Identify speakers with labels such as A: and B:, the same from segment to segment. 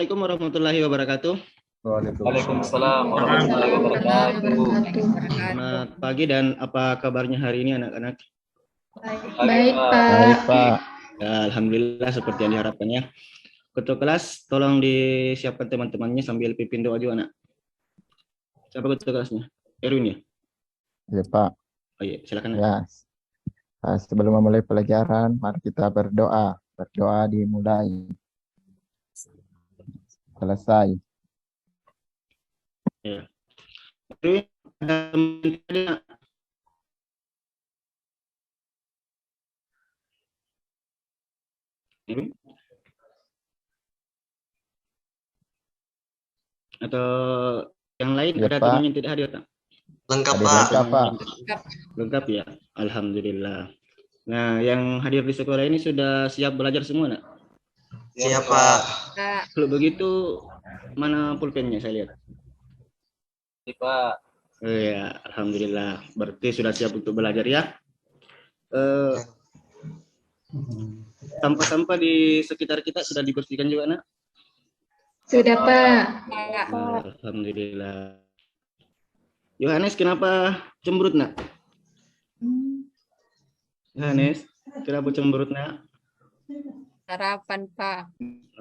A: Assalamualaikum warahmatullahi wabarakatuh.
B: Waalaikumsalam warahmatullahi wabarakatuh.
A: Selamat pagi dan apa kabarnya hari ini anak-anak?
C: Baik,
B: Baik,
C: Pak.
B: Pak.
A: Ya, alhamdulillah seperti yang diharapkan ya. Ketua kelas tolong disiapkan teman-temannya sambil pimpin doa juga, Nak. Siapa ketua kelasnya? Erwin ya?
B: Ya, Pak.
A: Oh iya, silakan. Nak.
B: Ya. Sebelum memulai pelajaran, mari kita berdoa. Berdoa dimulai. Selesai.
A: Ya. Erwin, ada teman tadi, Nak? Erwin? Atau yang lain
B: Ya,
A: ada
B: Pak.
A: teman yang tidak hadir, Nak?
D: Lengkap,
B: Hadir
D: Pak.
B: lengkap, Pak.
A: Lengkap ya? Alhamdulillah. Nah, yang hadir di sekolah ini sudah siap belajar semua, Nak?
D: Siap, Pak.
A: Kalau begitu, mana pulpennya saya lihat?
D: Pak.
A: Oh ya, alhamdulillah. Berarti sudah siap untuk belajar ya. Sampah-sampah di sekitar kita sudah dibersihkan juga, Nak?
C: Sudah, Pak.
A: Alhamdulillah. Yohanes, kenapa cemberut, Nak? Yohanes, kenapa cemberut, Nak?
E: Harapan, Pak.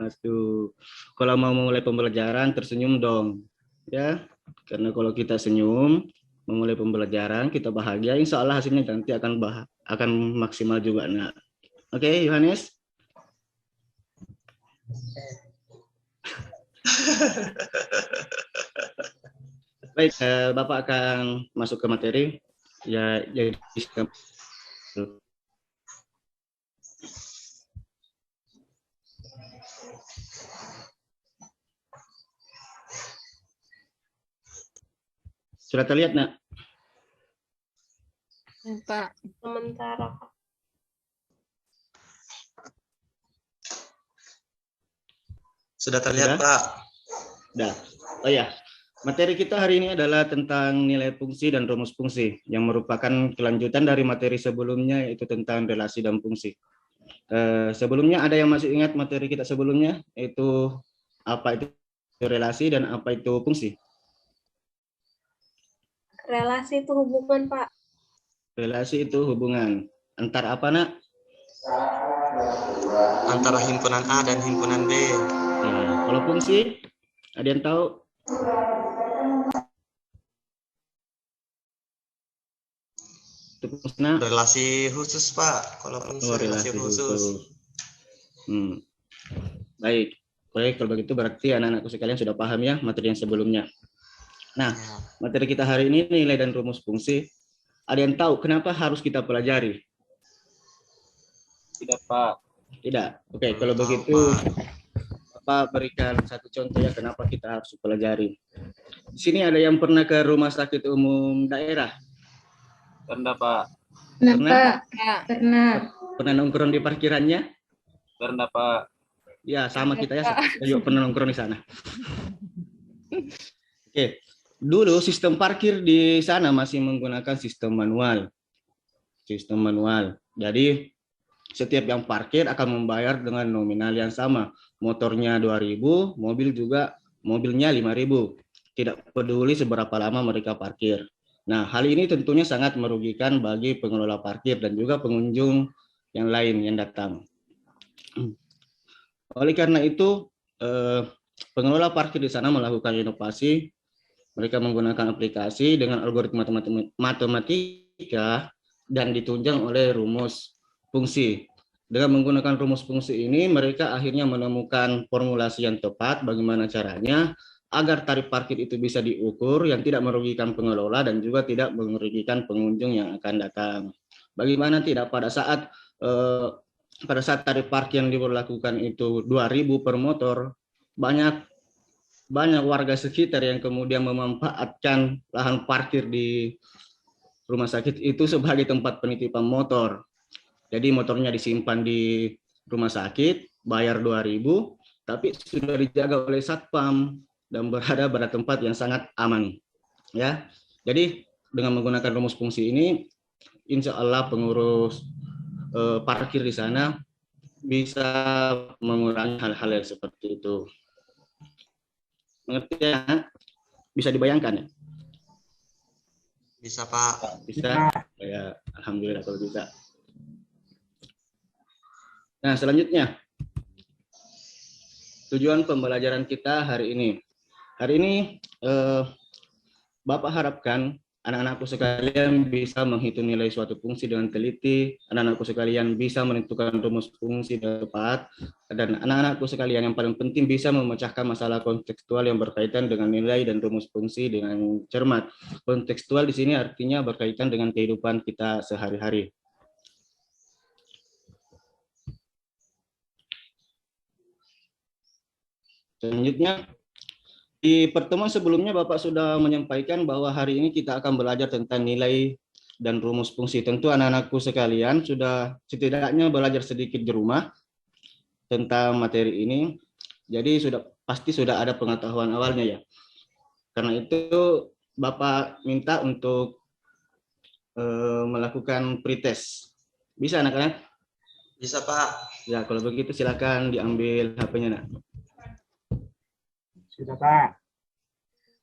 A: Aduh, kalau mau mulai pembelajaran tersenyum dong, ya. Karena kalau kita senyum, memulai pembelajaran, kita bahagia, insya Allah hasilnya nanti akan maksimal juga, Nak. Oke, Yohanes. Baik, Bapak akan masuk ke materi. Ya, jadi sudah terlihat, Nak?
E: Pak.
C: Sementara.
D: Sudah terlihat,
A: Sudah?
D: Pak.
A: Dah. Oh ya, materi kita hari ini adalah tentang nilai fungsi dan rumus fungsi yang merupakan kelanjutan dari materi sebelumnya, yaitu tentang relasi dan fungsi. Sebelumnya ada yang masih ingat materi kita sebelumnya, yaitu apa itu relasi dan apa itu fungsi?
C: Relasi itu hubungan, Pak.
A: Relasi itu hubungan antar apa, Nak?
D: Antara himpunan A dan himpunan B.
A: Ya, kalau fungsi, ada yang tahu? Itu fungsi, Nak?
D: Relasi khusus, Pak. Kalau fungsi relasi khusus.
A: Baik. Baik, kalau begitu berarti anak-anakku sekalian sudah paham ya materi yang sebelumnya. Nah, materi kita hari ini nilai dan rumus fungsi. Ada yang tahu kenapa harus kita pelajari?
D: Tidak, Pak.
A: Tidak. Oke, kalau begitu Bapak berikan satu contoh ya kenapa kita harus pelajari. Di sini ada yang pernah ke rumah sakit umum daerah?
D: Pernah, Pak.
C: Pernah, Pak.
A: Pernah nongkrong di parkirannya?
D: Pernah, Pak.
A: Ya, sama kita ya. Saya juga pernah nongkrong di sana. Oke. Dulu sistem parkir di sana masih menggunakan sistem manual. Sistem manual. Jadi setiap yang parkir akan membayar dengan nominal yang sama. Motornya 2.000, mobilnya 5.000. Tidak peduli seberapa lama mereka parkir. Nah, hal ini tentunya sangat merugikan bagi pengelola parkir dan juga pengunjung yang lain yang datang. Oleh karena itu, pengelola parkir di sana melakukan inovasi. Mereka menggunakan aplikasi dengan algoritma matematika dan ditunjang oleh rumus fungsi. Dengan menggunakan rumus fungsi ini, mereka akhirnya menemukan formulasi yang tepat bagaimana caranya agar tarif parkir itu bisa diukur yang tidak merugikan pengelola dan juga tidak merugikan pengunjung yang akan datang. Bagaimana tidak pada saat tarif parkir yang diberlakukan itu 2.000 per motor, banyak warga sekitar yang kemudian memanfaatkan lahan parkir di rumah sakit itu sebagai tempat penitipan motor. Jadi motornya disimpan di rumah sakit, bayar 2.000, tapi sudah dijaga oleh satpam dan berada pada tempat yang sangat aman. Ya, jadi dengan menggunakan rumus fungsi ini, insya Allah pengurus parkir di sana bisa mengurangi hal-hal yang seperti itu. Mengerti ya? Bisa dibayangkan ya?
D: Bisa, Pak.
A: Bisa? Ya, alhamdulillah kalau bisa. Nah, selanjutnya tujuan pembelajaran kita hari ini. Hari ini Bapak harapkan anak-anakku sekalian bisa menghitung nilai suatu fungsi dengan teliti, anak-anakku sekalian bisa menentukan rumus fungsi dengan tepat, dan anak-anakku sekalian yang paling penting bisa memecahkan masalah kontekstual yang berkaitan dengan nilai dan rumus fungsi dengan cermat. Kontekstual di sini artinya berkaitan dengan kehidupan kita sehari-hari. Selanjutnya, di pertemuan sebelumnya Bapak sudah menyampaikan bahwa hari ini kita akan belajar tentang nilai dan rumus fungsi. Tentu anak-anakku sekalian sudah setidaknya belajar sedikit di rumah tentang materi ini. Jadi pasti sudah ada pengetahuan awalnya ya. Karena itu Bapak minta untuk melakukan pretest. Bisa anak-anak?
D: Bisa, Pak.
A: Ya, kalau begitu silakan diambil HP-nya, nak.
B: Sudah, Pak.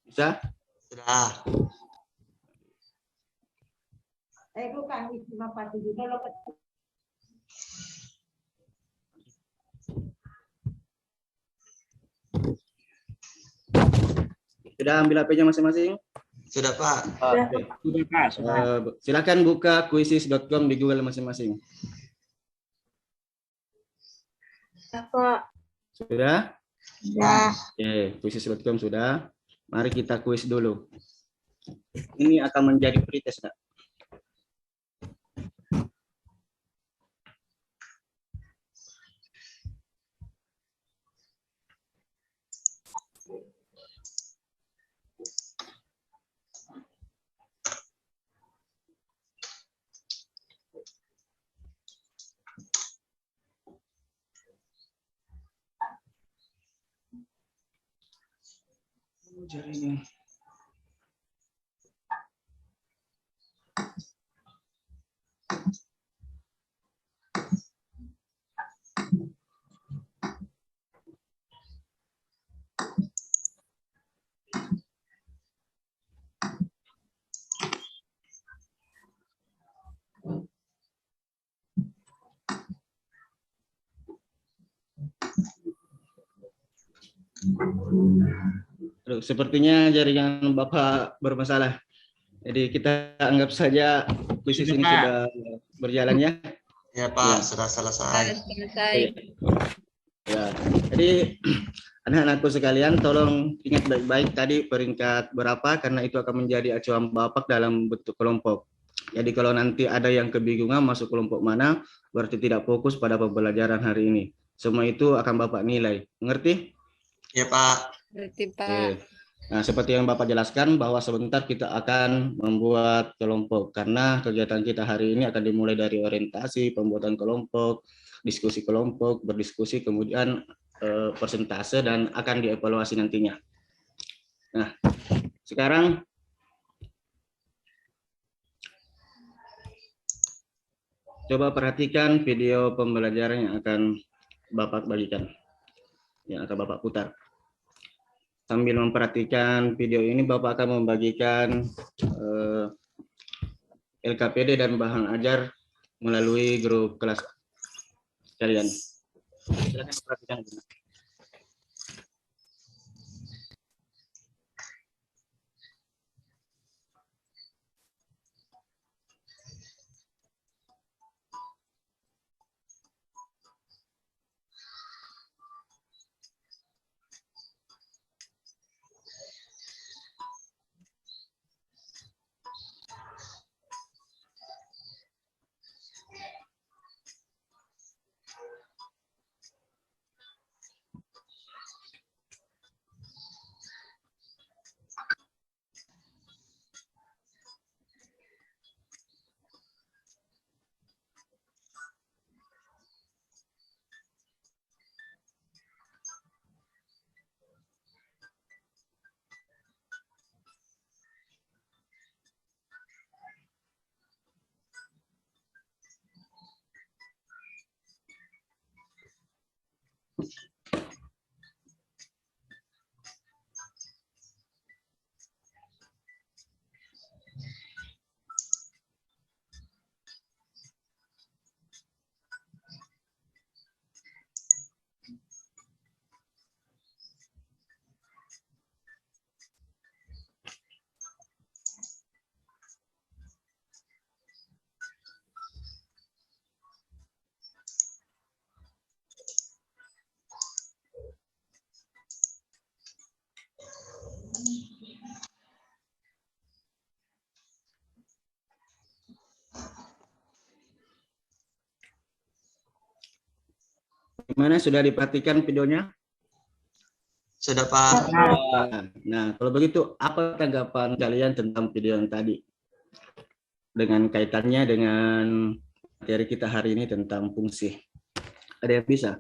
A: Bisa?
D: Sudah.
A: Sudah ambil HP-nya masing-masing?
D: Sudah, Pak.
A: Oke.
B: Sudah, Pak. Sudah.
A: Silakan buka quizzes.com di Google masing-masing.
C: Ya, Pak.
A: Sudah?
C: Ya.
A: Oke, quizzes.com sudah. Mari kita kuis dulu. Ini akan menjadi pretest, Nak. Jaringan. Aduh, sepertinya jaringan Bapak bermasalah. Jadi kita anggap saja kuis ini sudah berjalan ya.
D: Ya, Pak.
A: Ya.
D: Sudah selesai.
E: Selesai.
A: Ya. Jadi anak-anakku sekalian tolong ingat baik-baik tadi peringkat berapa karena itu akan menjadi acuan Bapak dalam bentuk kelompok. Jadi kalau nanti ada yang kebingungan masuk kelompok mana, berarti tidak fokus pada pembelajaran hari ini. Semua itu akan Bapak nilai. Mengerti?
D: Ya, Pak.
E: Berarti, Pak.
A: Oke. Nah, seperti yang Bapak jelaskan bahwa sebentar kita akan membuat kelompok karena kegiatan kita hari ini akan dimulai dari orientasi, pembuatan kelompok, diskusi kelompok, berdiskusi, kemudian persentase dan akan dievaluasi nantinya. Nah, sekarang coba perhatikan video pembelajaran yang akan Bapak bagikan, yang akan Bapak putar. Sambil memperhatikan video ini, Bapak akan membagikan LKPD dan bahan ajar melalui grup kelas kalian. Silakan perhatikan. Gimana, sudah diperhatikan videonya?
D: Sudah, Pak.
A: Nah, kalau begitu apa tanggapan kalian tentang video yang tadi? Dengan kaitannya dengan materi kita hari ini tentang fungsi. Ada yang bisa?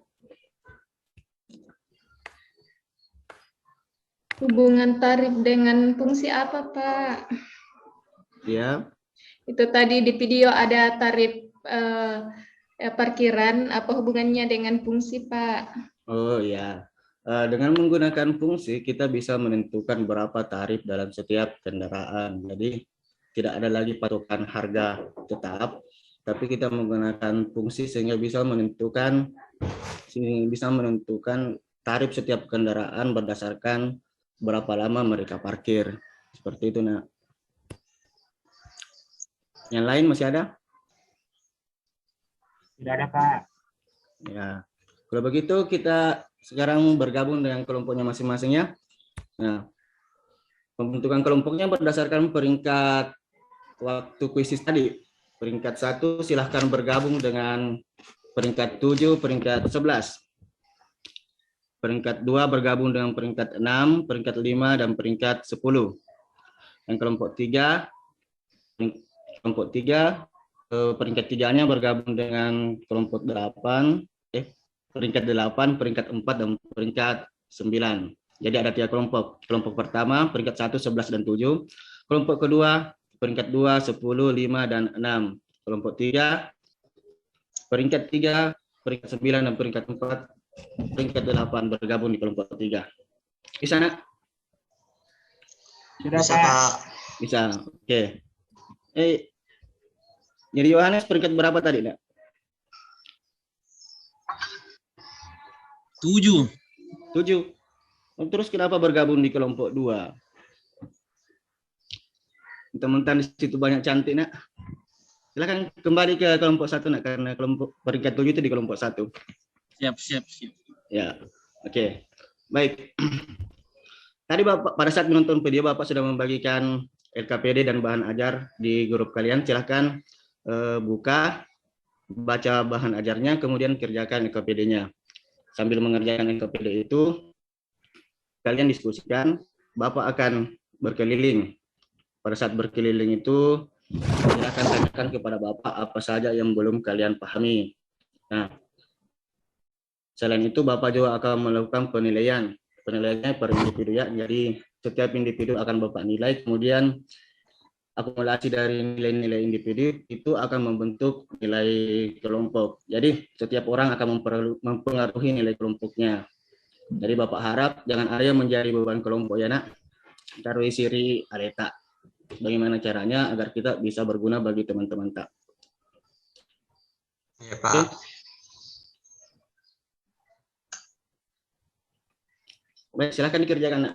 C: Hubungan tarif dengan fungsi apa, Pak?
A: Ya.
C: Itu tadi di video ada tarif parkiran, apa hubungannya dengan fungsi, Pak?
A: Oh ya. Dengan menggunakan fungsi kita bisa menentukan berapa tarif dalam setiap kendaraan. Jadi tidak ada lagi patokan harga tetap, tapi kita menggunakan fungsi sehingga bisa menentukan tarif setiap kendaraan berdasarkan berapa lama mereka parkir. Seperti itu, Nak. Yang lain masih ada?
F: Tidak ada, Pak.
A: Ya. Kalau begitu kita sekarang bergabung dengan kelompoknya masing-masing ya. Nah, pembentukan kelompoknya berdasarkan peringkat waktu kuisis tadi. Peringkat 1 silahkan bergabung dengan peringkat 7, peringkat 11. Peringkat 2 bergabung dengan peringkat 6, peringkat 5, dan peringkat 10. Dan kelompok 3, peringkat 3-nya bergabung dengan kelompok 8, peringkat 8, peringkat 4, dan peringkat 9. Jadi ada 3 kelompok. Kelompok pertama, peringkat 1, 11, dan 7. Kelompok kedua, peringkat 2, 10, 5, dan 6. Kelompok 3, peringkat 3, peringkat 9, dan peringkat 4, peringkat 8 bergabung di kelompok 3. Bisa, Nak?
F: Sudah,
D: Bisa,
F: Pak.
D: Pak.
A: Bisa. Oke. Jadi Yohanes peringkat berapa tadi, Nak?
G: 7.
A: 7. Terus kenapa bergabung di kelompok 2? Teman-teman di situ banyak cantik, Nak. Silakan kembali ke kelompok 1, Nak, karena kelompok peringkat 7 itu di kelompok 1.
G: Siap.
A: Ya. Oke. Baik. Tadi Bapak pada saat menonton video Bapak sudah membagikan LKPD dan bahan ajar di grup kalian. Silakan buka, baca bahan ajarnya, kemudian kerjakan LKPD-nya. Sambil mengerjakan LKPD itu, kalian diskusikan. Bapak akan berkeliling. Pada saat berkeliling itu, silakan tanyakan kepada Bapak apa saja yang belum kalian pahami. Nah, selain itu Bapak juga akan melakukan penilaian. Penilaiannya per individu ya. Jadi setiap individu akan Bapak nilai, kemudian akumulasi dari nilai-nilai individu itu akan membentuk nilai kelompok. Jadi setiap orang akan mempengaruhi nilai kelompoknya. Jadi Bapak harap jangan ada yang menjadi beban kelompok ya, Nak. Taruh siri aleta. Bagaimana caranya agar kita bisa berguna bagi teman-teman tak.
D: Ya, Pak.
A: Oke. Baik, silakan dikerjakan, Nak.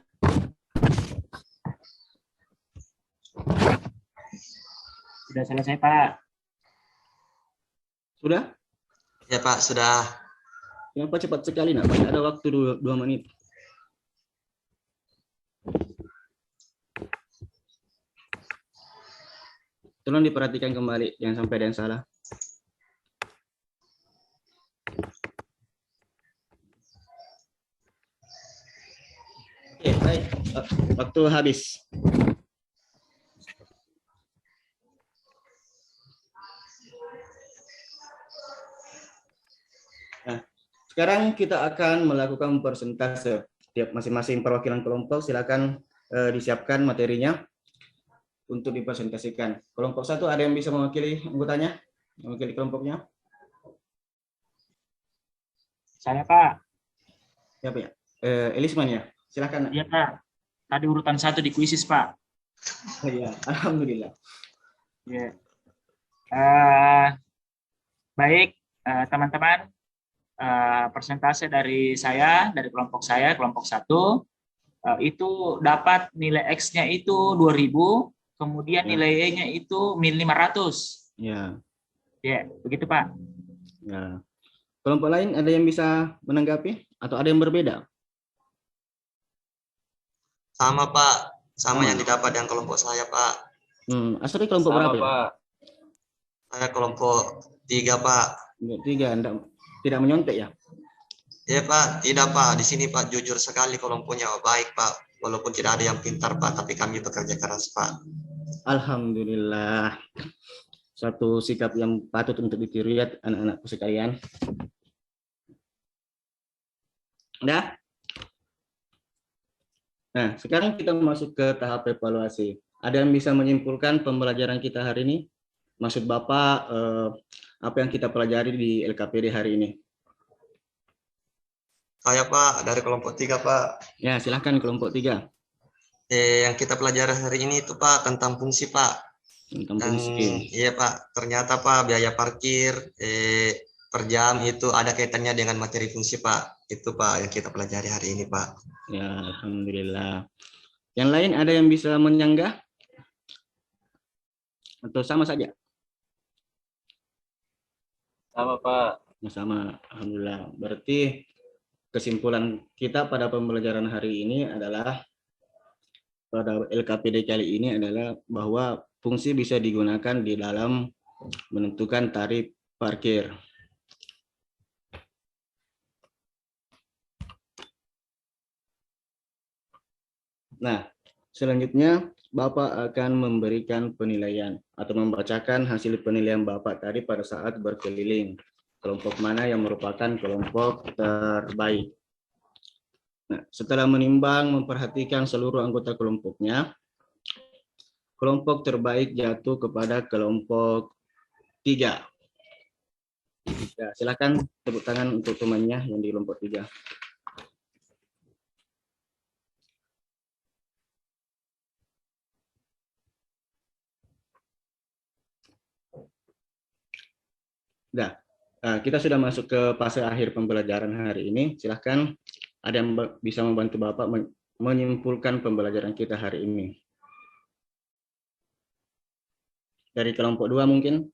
F: Sudah selesai, Pak.
A: Sudah?
D: Ya, Pak, sudah.
A: Kenapa cepat sekali, Nak? Masih ada waktu 2 menit. Tolong diperhatikan kembali, jangan sampai ada yang salah. Oke, baik. Waktu habis. Nah, sekarang kita akan melakukan persentase. Tiap masing-masing perwakilan kelompok silakan disiapkan materinya untuk dipresentasikan. Kelompok 1 ada yang bisa mewakili anggotanya? Mewakili kelompoknya?
F: Saya, Pak.
A: Siapa ya? Elisman ya? Silakan.
F: Iya, Pak. Tadi urutan 1 di kuisis, Pak.
A: Iya, alhamdulillah.
F: Ya. Baik, teman-teman. Persentase dari saya, dari kelompok saya, kelompok 1, itu dapat nilai X-nya itu 2000, kemudian
A: Ya.
F: nilai Y-nya itu min 500.
A: Ya.
F: Ya, begitu, Pak.
A: Ya. Kelompok lain ada yang bisa menanggapi atau ada yang berbeda?
D: Sama Pak, sama
A: Sama.
D: yang didapat yang kelompok saya Pak.
A: Asri kelompok berapa ya?
D: Saya kelompok 3 Pak.
A: Kelompok 3, tidak menyontek ya?
D: Iya Pak, tidak Pak. Di sini Pak jujur sekali kelompoknya baik Pak. Walaupun tidak ada yang pintar Pak, tapi kami bekerja keras Pak.
A: Alhamdulillah. Suatu sikap yang patut untuk ditiru ya anak-anakku sekalian. Udah? Nah, sekarang kita masuk ke tahap evaluasi. Ada yang bisa menyimpulkan pembelajaran kita hari ini? Maksud Bapak, apa yang kita pelajari di LKPD hari ini?
D: Saya Pak, dari kelompok 3 Pak.
A: Ya, silahkan kelompok 3.
D: Yang kita pelajari hari ini itu Pak tentang fungsi Pak.
A: Tentang
D: Dan
A: fungsi.
D: iya Pak, ternyata Pak biaya parkir per jam itu ada kaitannya dengan materi fungsi Pak. Itu Pak yang kita pelajari hari ini Pak.
A: Ya, alhamdulillah. Yang lain ada yang bisa menyanggah? Atau sama saja?
G: Sama Pak.
A: Sama, alhamdulillah. Berarti kesimpulan kita pada pembelajaran hari ini adalah pada LKPD kali ini adalah bahwa fungsi bisa digunakan di dalam menentukan tarif parkir. Nah, selanjutnya Bapak akan memberikan penilaian atau membacakan hasil penilaian Bapak tadi pada saat berkeliling. Kelompok mana yang merupakan kelompok terbaik. Nah, setelah menimbang, memperhatikan seluruh anggota kelompoknya, kelompok terbaik jatuh kepada kelompok 3. Ya, silakan tepuk tangan untuk temannya yang di kelompok 3. Nah, kita sudah masuk ke fase akhir pembelajaran hari ini. Silahkan ada yang bisa membantu Bapak menyimpulkan pembelajaran kita hari ini. Dari kelompok 2 mungkin?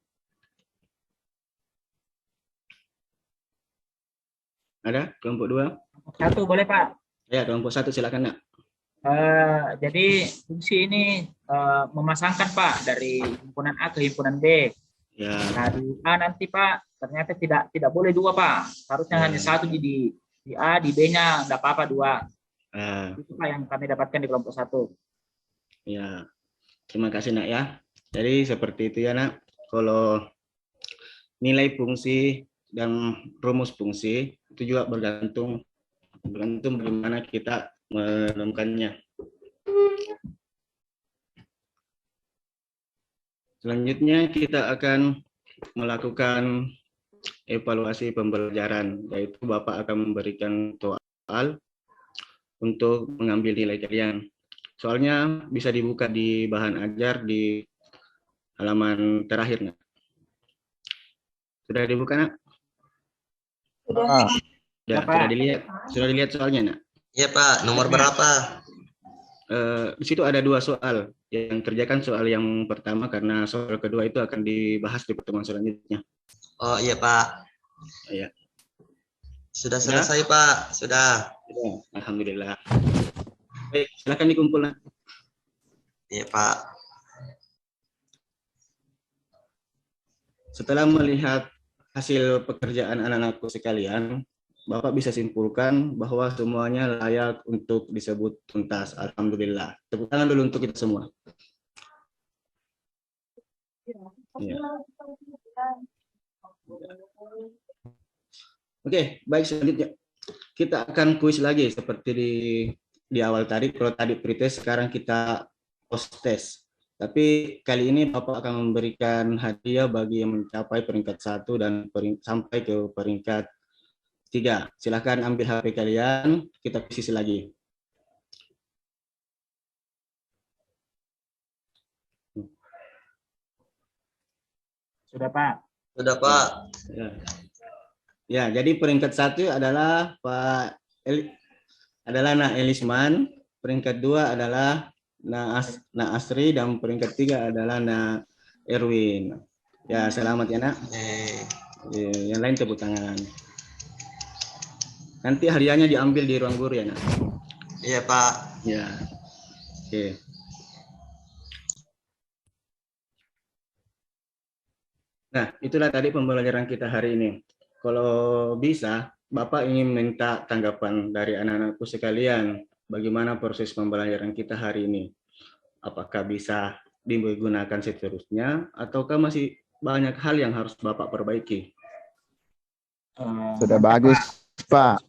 A: Ada kelompok 2?
F: 1 boleh Pak.
A: Ya, kelompok 1 silakan Nak.
F: Jadi fungsi ini memasangkan Pak dari himpunan A ke himpunan B.
A: Ya,
F: Nah di A nanti Pak ternyata tidak boleh 2 Pak, harusnya hanya 1 di A, di B-nya enggak apa-apa 2. Itu Pak yang kami dapatkan di kelompok 1.
A: ya. Terima kasih Nak ya. Jadi seperti itu ya Nak. Kalau nilai fungsi dan rumus fungsi itu juga bergantung bagaimana kita menemukannya. Selanjutnya kita akan melakukan evaluasi pembelajaran, yaitu Bapak akan memberikan soal untuk mengambil nilai kalian. Soalnya bisa dibuka di bahan ajar di halaman terakhir. Nak. Sudah dibuka Nak? Ya, sudah dilihat soalnya Nak?
D: Iya Pak, nomor berapa?
A: Di situ ada 2 soal. Yang kerjakan soal yang pertama karena soal kedua itu akan dibahas di pertemuan selanjutnya.
D: Oh iya Pak.
A: Iya.
D: Sudah selesai Pak, sudah.
A: Ya, alhamdulillah. Baik, silakan dikumpulkan.
D: Iya Pak.
A: Setelah melihat hasil pekerjaan anak-anakku sekalian, Bapak bisa simpulkan bahwa semuanya layak untuk disebut tuntas. Alhamdulillah. Tepuk tangan dulu untuk kita semua. Ya. Oke, baik, selanjutnya kita akan kuis lagi seperti di awal tadi. Kalau tadi pretest, sekarang kita post test. Tapi kali ini Bapak akan memberikan hadiah bagi yang mencapai peringkat 1 dan sampai ke peringkat 3. Silahkan ambil HP kalian, kita isi lagi.
F: Sudah Pak.
D: Sudah Pak.
A: Ya, jadi peringkat 1 adalah Nak Elisman, peringkat 2 adalah Nak Asri, dan peringkat 3 adalah Nak Erwin. Ya, selamat ya Nak. Yang lain tepuk tangan. Nanti hadiahnya diambil di ruang guru ya Nak.
D: Iya Pak.
A: Ya. Oke. Nah, itulah tadi pembelajaran kita hari ini. Kalau bisa, Bapak ingin minta tanggapan dari anak-anakku sekalian, bagaimana proses pembelajaran kita hari ini? Apakah bisa digunakan seterusnya, ataukah masih banyak hal yang harus Bapak perbaiki?
B: Sudah
F: Banyak,
B: bagus, Pak.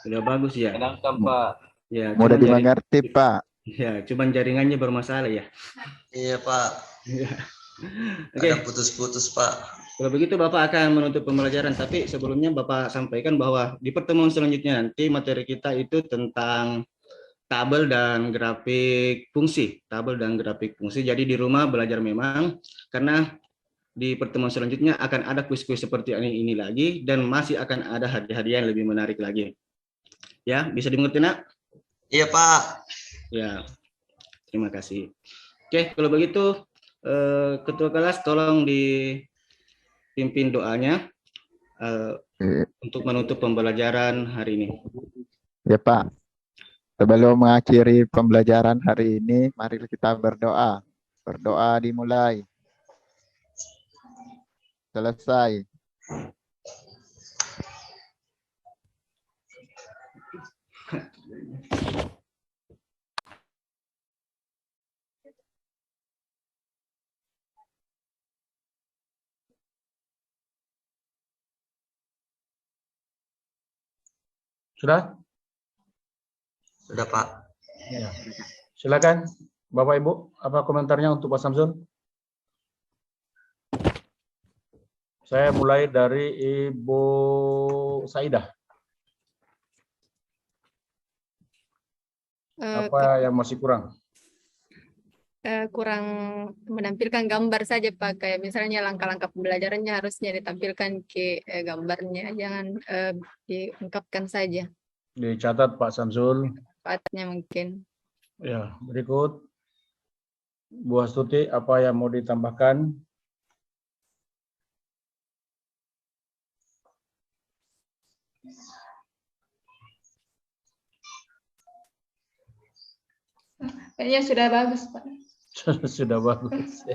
A: Sudah bagus ya?
G: Menyenangkan, Pak.
A: Ya,
B: Mudah
A: cuman
B: dimengerti, Pak.
A: ya, cuman jaringannya bermasalah ya.
D: Iya Pak,
A: Ya.
D: ada
A: Oke.
D: putus-putus Pak.
A: Kalau begitu Bapak akan menutup pembelajaran, tapi sebelumnya Bapak sampaikan bahwa di pertemuan selanjutnya nanti materi kita itu tentang tabel dan grafik fungsi. Tabel dan grafik fungsi. Jadi di rumah belajar memang, karena di pertemuan selanjutnya akan ada kuis-kuis seperti ini lagi, dan masih akan ada hadiah-hadiah yang lebih menarik lagi. Ya, bisa dimengerti, Nak?
D: Iya Pak.
A: Ya, terima kasih. Oke, kalau begitu, Ketua kelas tolong dipimpin doanya untuk menutup pembelajaran hari ini.
B: Ya, Pak. Sebelum mengakhiri pembelajaran hari ini, mari kita berdoa. Berdoa dimulai. Selesai.
F: Sudah?
D: Sudah Pak.
F: Ya. Silakan, Bapak Ibu, apa komentarnya untuk Pak Samsul? Saya mulai dari Ibu Saidah. Apa yang masih kurang?
E: Kurang menampilkan gambar saja Pak, kayak misalnya langkah-langkah pembelajarannya harusnya ditampilkan ke gambarnya, jangan diungkapkan saja.
F: Dicatat Pak Samsul.
E: Patnya mungkin.
F: Ya, berikut Bu Astuti, apa yang mau ditambahkan?
C: Kayaknya sudah bagus, Pak.
F: Sudah bagus.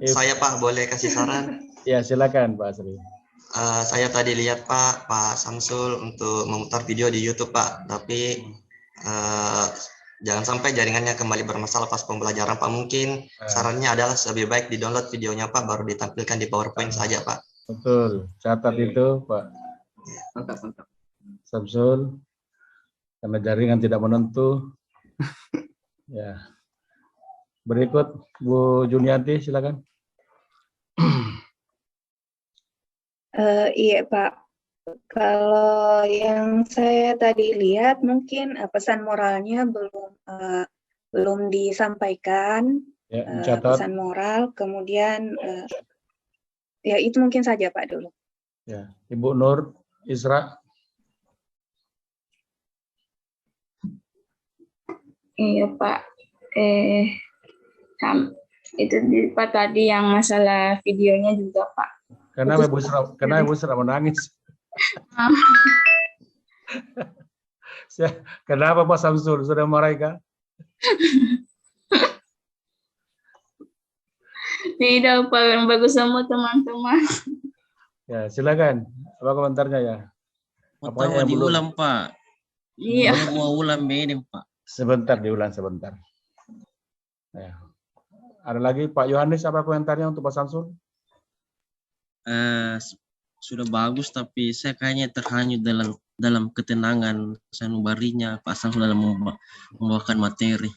D: Saya Pak boleh kasih saran?
F: Ya, silakan Pak Asri.
D: Saya tadi lihat Pak Samsul untuk memutar video di YouTube Pak, tapi jangan sampai jaringannya kembali bermasalah pas pembelajaran Pak. Mungkin sarannya adalah lebih baik di-download videonya Pak, baru ditampilkan di PowerPoint saja Pak.
F: Betul, catat itu Pak
A: Mantap.
F: Samsul. Karena jaringan tidak menentu. Ya. Berikut Bu Junianti, silakan.
H: Iya Pak, kalau yang saya tadi lihat mungkin pesan moralnya belum disampaikan,
F: Ya, catat.
H: pesan moral, kemudian ya itu mungkin saja Pak dulu.
F: Ya, Ibu Nur Isra.
I: Iya Pak, itu Pak tadi yang masalah videonya juga Pak.
F: Karena Ibu Isra menangis. Kenapa Pak Samsul? Sudah marah kah?
I: Tidak Pak, yang bagus sama teman-teman.
F: Ya, silakan. Apa komentarnya ya?
G: Pertama diulang Pak.
I: Iya.
G: Mau ulang bedeng Pak.
F: Sebentar, diulang sebentar. Ya. Ada lagi Pak Yohanes, apa komentarnya untuk Pak Samsul?
G: Sudah bagus, tapi saya kayaknya terhanyut dalam ketenangan sanubarinya Pak Samsul dalam membawakan materi.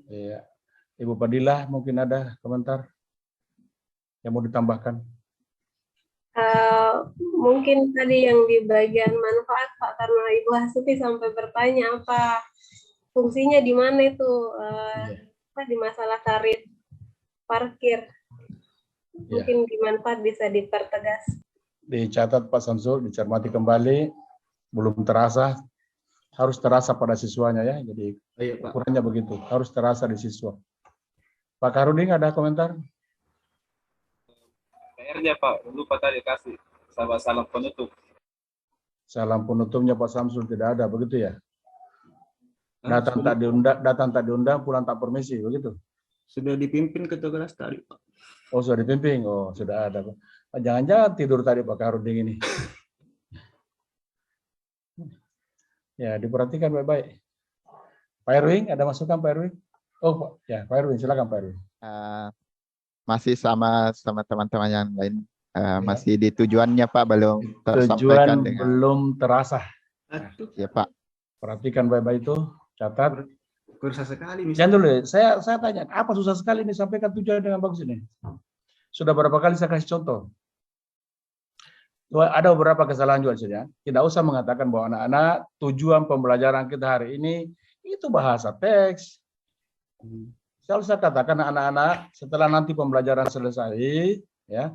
F: Iya. Ibu Fadilah mungkin ada komentar yang mau ditambahkan?
J: Mungkin tadi yang di bagian manfaat Pak, karena Ibu Hasuti sampai bertanya apa fungsinya di mana itu, di masalah tarif parkir. Mungkin di manfaat bisa dipertegas.
F: Dicatat Pak Samsul, dicermati kembali, belum terasa, harus terasa pada siswanya ya. Jadi ukurannya begitu, harus terasa di siswa. Pak Karuding ada komentar?
K: PR-nya Pak, lupa tadi kasih salam penutup.
F: Salam penutupnya Pak Samsul tidak ada, begitu ya? Datang tak diundang, pulang tak permisi, begitu.
A: Sudah dipimpin ke kelas tadi, Pak.
F: Oh, sudah dipimpin. Oh, sudah ada. Jangan-jangan tidur tadi Pak Karuding ini. Ya, diperhatikan baik-baik. Pak Erwin, ada masukan Pak Erwin? Oh, ya, Pak Erwin, silakan Pak Erwin.
B: Masih sama teman-teman yang lain. Masih di tujuannya Pak, belum tersampaikan dengan
F: belum terasa.
B: Ya Pak.
F: Perhatikan baik-baik itu, catat.
A: Susah sekali.
F: Jangan dulu, saya tanya, apa susah sekali ini sampaikan tujuan dengan bagus ini? Sudah berapa kali saya kasih contoh. Ada beberapa kesalahan juga saja. Tidak usah mengatakan bahwa anak-anak tujuan pembelajaran kita hari ini itu bahasa teks. Saya usah katakan anak-anak setelah nanti pembelajaran selesai, ya